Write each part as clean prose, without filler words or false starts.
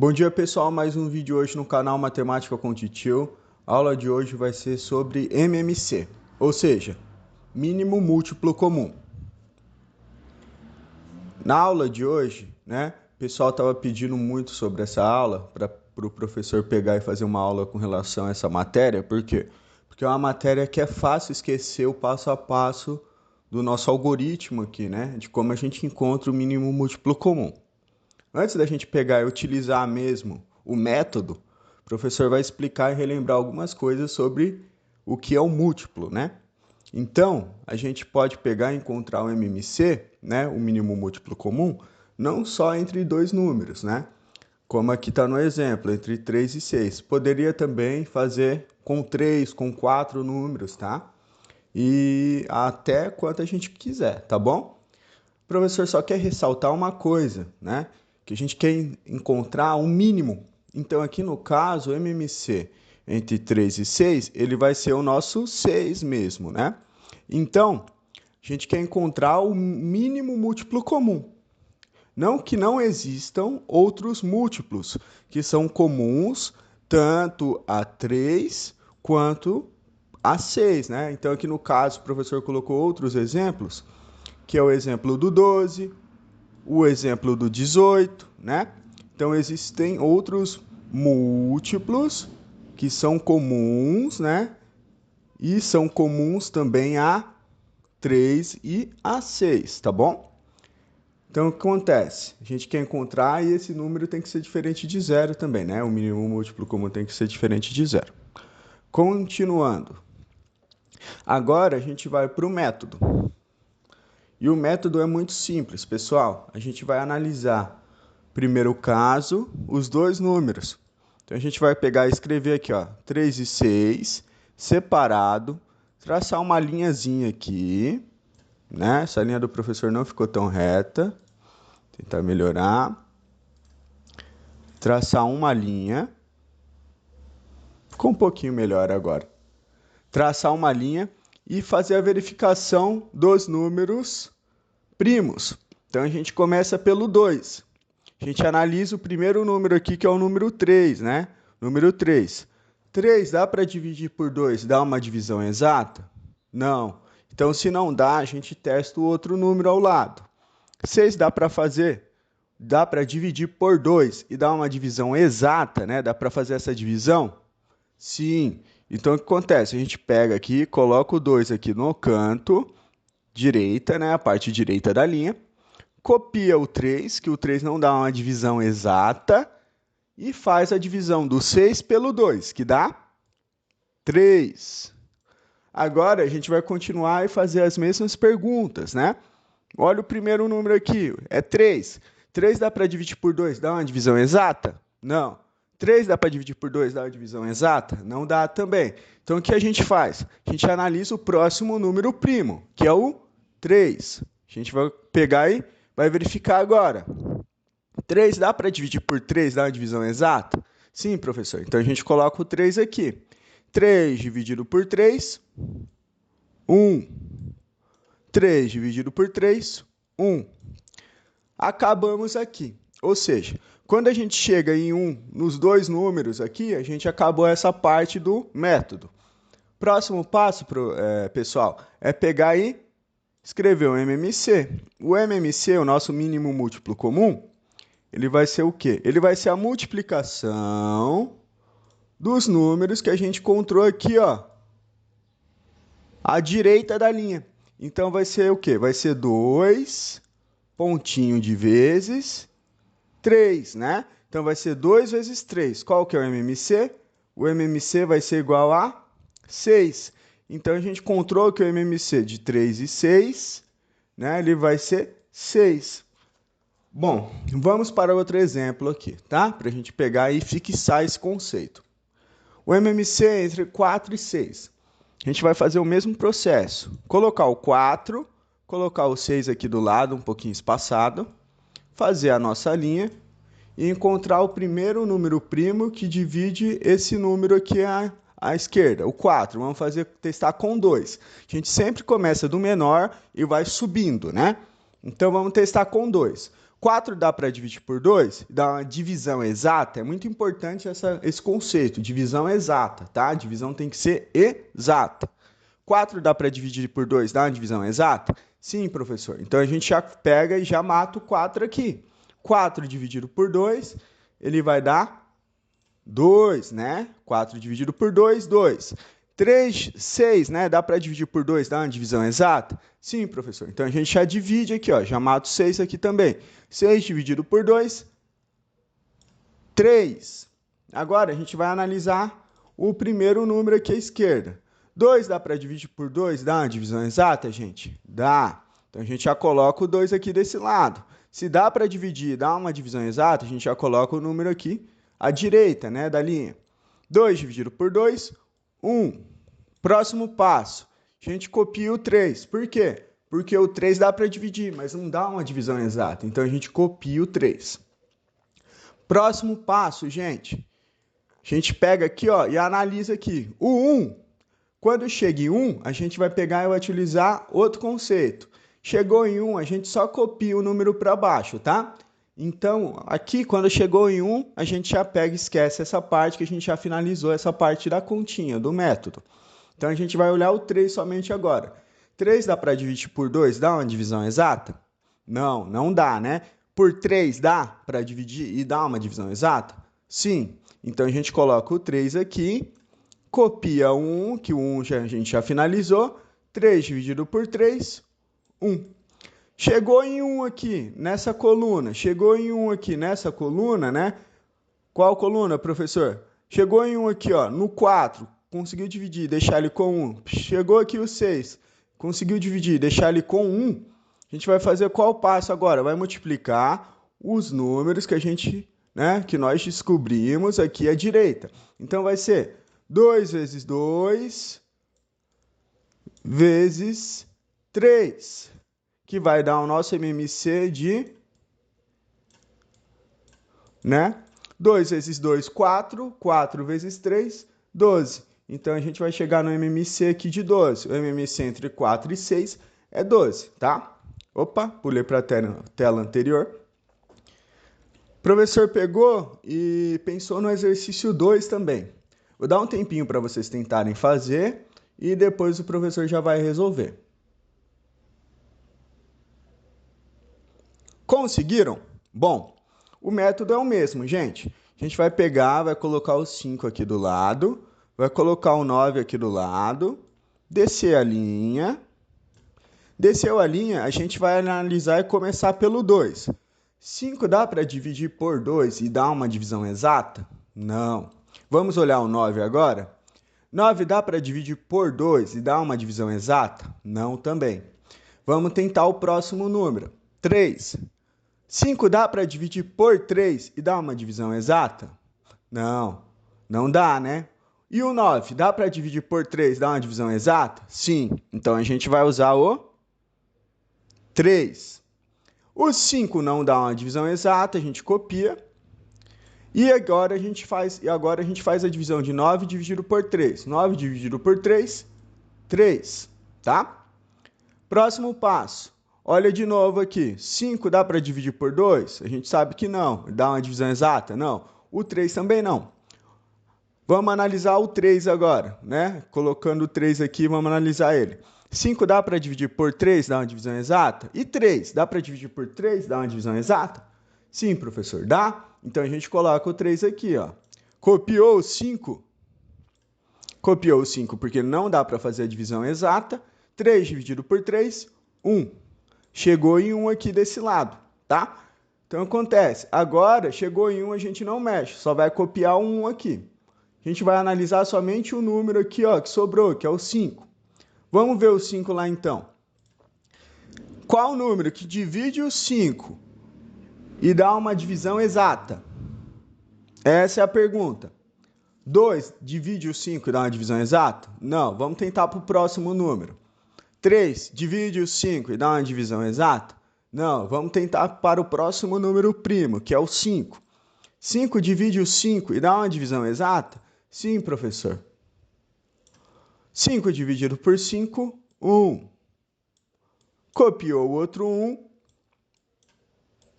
Bom dia pessoal, mais um vídeo hoje no canal Matemática com Titio. A aula de hoje vai ser sobre MMC, ou seja, mínimo múltiplo comum. Na aula de hoje, o pessoal estava pedindo muito sobre essa aula para o professor pegar e fazer uma aula com relação a essa matéria. Por quê? Porque é uma matéria que é fácil esquecer o passo a passo do nosso algoritmo aqui, de como a gente encontra o mínimo múltiplo comum. Antes da gente pegar e utilizar mesmo o método, o professor vai explicar e relembrar algumas coisas sobre o que é o múltiplo, Então, a gente pode pegar e encontrar o MMC, o mínimo múltiplo comum, não só entre dois números, Como aqui está no exemplo, entre 3 e 6. Poderia também fazer com 3, com 4 números, tá? E até quanto a gente quiser, tá bom? O professor só quer ressaltar uma coisa, Que a gente quer encontrar um mínimo. Então, aqui no caso, o MMC entre 3 e 6, ele vai ser o nosso 6 mesmo, Então, a gente quer encontrar o mínimo múltiplo comum. Não que não existam outros múltiplos que são comuns tanto a 3 quanto a 6, Então, aqui no caso, o professor colocou outros exemplos, que é o exemplo do 12, o exemplo do 18, Então, existem outros múltiplos que são comuns, E são comuns também a 3 e a 6, tá bom? Então, o que acontece? A gente quer encontrar e esse número tem que ser diferente de zero também, O mínimo múltiplo comum tem que ser diferente de zero. Continuando. Agora, a gente vai para o método. E o método é muito simples, pessoal. A gente vai analisar, primeiro caso, os dois números. Então, a gente vai pegar e escrever aqui, 3 e 6, separado, traçar uma linhazinha aqui, Essa linha do professor não ficou tão reta. Tentar melhorar. Traçar uma linha. Ficou um pouquinho melhor agora. Traçar uma linha e fazer a verificação dos números primos. Então, a gente começa pelo 2. A gente analisa o primeiro número aqui, que é o número 3, Número 3. 3 dá para dividir por 2, dá uma divisão exata? Não. Então, se não dá, a gente testa o outro número ao lado. 6 dá para fazer? Dá para dividir por 2 e dar uma divisão exata, Dá para fazer essa divisão? Sim. Então, o que acontece? A gente pega aqui, coloca o 2 aqui no canto direita, a parte direita da linha, copia o 3, que o 3 não dá uma divisão exata, e faz a divisão do 6 pelo 2, que dá 3. Agora, a gente vai continuar e fazer as mesmas perguntas, Olha o primeiro número aqui, é 3. 3 dá para dividir por 2, dá uma divisão exata? Não. 3 dá para dividir por 2, dá uma divisão exata? Não dá também. Então, o que a gente faz? A gente analisa o próximo número primo, que é o 3. A gente vai pegar e vai verificar agora. 3 dá para dividir por 3, dá uma divisão exata? Sim, professor. Então, a gente coloca o 3 aqui. 3 dividido por 3, 1. 3 dividido por 3, 1. Acabamos aqui. Ou seja, quando a gente chega em 1 nos dois números aqui, a gente acabou essa parte do método. Próximo passo, pessoal, é pegar e escrever o MMC. O MMC, o nosso mínimo múltiplo comum, ele vai ser o quê? Ele vai ser a multiplicação dos números que a gente encontrou aqui, à direita da linha. Então, vai ser o quê? Vai ser 2, pontinho de vezes 3, Então, vai ser 2 vezes 3. Qual que é o MMC? O MMC vai ser igual a 6. Então, a gente encontrou que o MMC de 3 e 6, ele vai ser 6. Bom, vamos para outro exemplo aqui, tá? Para a gente pegar e fixar esse conceito. O MMC é entre 4 e 6. A gente vai fazer o mesmo processo. Colocar o 4, colocar o 6 aqui do lado, um pouquinho espaçado, fazer a nossa linha e encontrar o primeiro número primo que divide esse número aqui à esquerda, o 4. Vamos testar com 2. A gente sempre começa do menor e vai subindo, Então, vamos testar com 2. 4 dá para dividir por 2 e dar uma divisão exata. É muito importante esse conceito, divisão exata, tá? A divisão tem que ser exata. 4 dá para dividir por 2, dá uma divisão exata? Sim, professor. Então, a gente já pega e já mata o 4 aqui. 4 dividido por 2, ele vai dar 2, né? 4 dividido por 2, 2. 3, 6, né? Dá para dividir por 2, dá uma divisão exata? Sim, professor. Então, a gente já divide aqui, ó. Já mato 6 aqui também. 6 dividido por 2, 3. Agora, a gente vai analisar o primeiro número aqui à esquerda. 2 dá para dividir por 2, dá uma divisão exata, gente? Dá. Então, a gente já coloca o 2 aqui desse lado. Se dá para dividir e dar uma divisão exata, a gente já coloca o número aqui à direita, né, da linha. 2 dividido por 2, 1. Próximo passo, a gente copia o 3. Por quê? Porque o 3 dá para dividir, mas não dá uma divisão exata. Então, a gente copia o 3. Próximo passo, gente. A gente pega aqui, ó, e analisa aqui. O 1, quando chega em 1, a gente vai pegar e vai utilizar outro conceito. Chegou em 1, a gente só copia o número para baixo, tá? Então, aqui, quando chegou em 1, a gente já pega e esquece essa parte que a gente já finalizou, essa parte da continha, do método. Então, a gente vai olhar o 3 somente agora. 3 dá para dividir por 2, dá uma divisão exata? Não, não dá, né? Por 3 dá para dividir e dar uma divisão exata? Sim. Então, a gente coloca o 3 aqui, copia o 1, que o 1 a gente já finalizou. 3 dividido por 3, 1. Chegou em 1 aqui, nessa coluna. Chegou em 1 aqui, nessa coluna, né? Qual coluna, professor? Chegou em 1 aqui, ó, no 4. Conseguiu dividir, deixar ele com 1. Chegou aqui o 6. Conseguiu dividir, deixar ele com 1. A gente vai fazer qual passo agora? Vai multiplicar os números que a gente, né, que nós descobrimos aqui à direita. Então, vai ser 2 vezes 2 vezes 3, que vai dar o nosso MMC de, né? 2 vezes 2, 4. 4 vezes 3, 12. Então, a gente vai chegar no MMC aqui de 12. O MMC entre 4 e 6 é 12, tá? Opa, pulei para a tela anterior. O professor pegou e pensou no exercício 2 também. Vou dar um tempinho para vocês tentarem fazer e depois o professor já vai resolver. Conseguiram? Bom, o método é o mesmo, gente. A gente vai pegar, vai colocar o 5 aqui do lado, vai colocar o 9 aqui do lado, descer a linha. Desceu a linha, a gente vai analisar e começar pelo 2. 5 dá para dividir por 2 e dar uma divisão exata? Não. Vamos olhar o 9 agora? 9 dá para dividir por 2 e dar uma divisão exata? Não também. Vamos tentar o próximo número. 3. 5 dá para dividir por 3 e dar uma divisão exata? Não. Não dá, né? E o 9 dá para dividir por 3 e dar uma divisão exata? Sim. Então, a gente vai usar o 3. O 5 não dá uma divisão exata, a gente copia. E agora a gente faz a divisão de 9 dividido por 3. 9 dividido por 3, 3, tá? Próximo passo. Olha de novo aqui. 5 dá para dividir por 2? A gente sabe que não. Dá uma divisão exata? Não. O 3 também não. Vamos analisar o 3 agora, né? Colocando o 3 aqui, vamos analisar ele. 5 dá para dividir por 3, dá uma divisão exata? E 3, dá para dividir por 3, dá uma divisão exata? Sim, professor, dá? Então, a gente coloca o 3 aqui, ó. Copiou o 5? Copiou o 5 porque não dá para fazer a divisão exata. 3 dividido por 3, 1. Chegou em 1 aqui desse lado, tá? Então, acontece. Agora, chegou em 1, a gente não mexe, só vai copiar o 1 aqui. A gente vai analisar somente o número aqui, ó, que sobrou, que é o 5. Vamos ver o 5 lá, então. Qual o número que divide o 5 e dá uma divisão exata? Essa é a pergunta. 2 divide o 5 e dá uma divisão exata? Não, vamos tentar para o próximo número. 3 divide o 5 e dá uma divisão exata? Não, vamos tentar para o próximo número primo, que é o 5. 5 divide o 5 e dá uma divisão exata? Sim, professor. 5 dividido por 5, 1. Copiou o outro 1.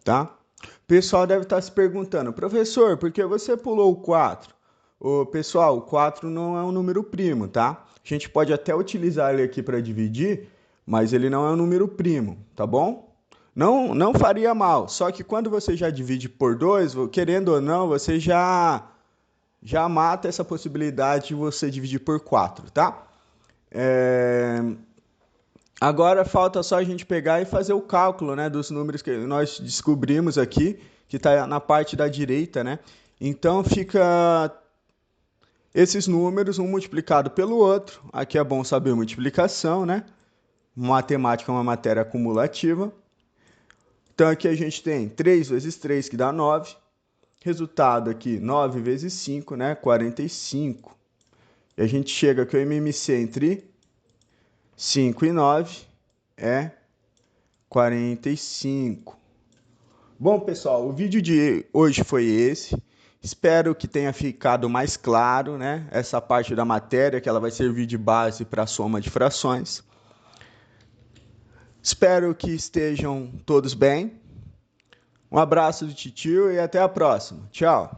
tá? O pessoal deve estar se perguntando, professor, por que você pulou o 4? Pessoal, o 4 não é um número primo, tá? A gente pode até utilizar ele aqui para dividir, mas ele não é um número primo, tá bom? Não faria mal, só que quando você já divide por 2, querendo ou não, você já mata essa possibilidade de você dividir por 4, tá? É... Agora falta só a gente pegar e fazer o cálculo, né, dos números que nós descobrimos aqui, que está na parte da direita, né? Então fica esses números, um multiplicado pelo outro. Aqui é bom saber multiplicação, né? Matemática é uma matéria acumulativa. Então aqui a gente tem 3 vezes 3, que dá 9. Resultado aqui, 9 vezes 5, né? 45. E a gente chega que o MMC entre 5 e 9 é 45. Bom, pessoal, o vídeo de hoje foi esse. Espero que tenha ficado mais claro, né? Essa parte da matéria, que ela vai servir de base para a soma de frações. Espero que estejam todos bem. Um abraço do titio e até a próxima. Tchau!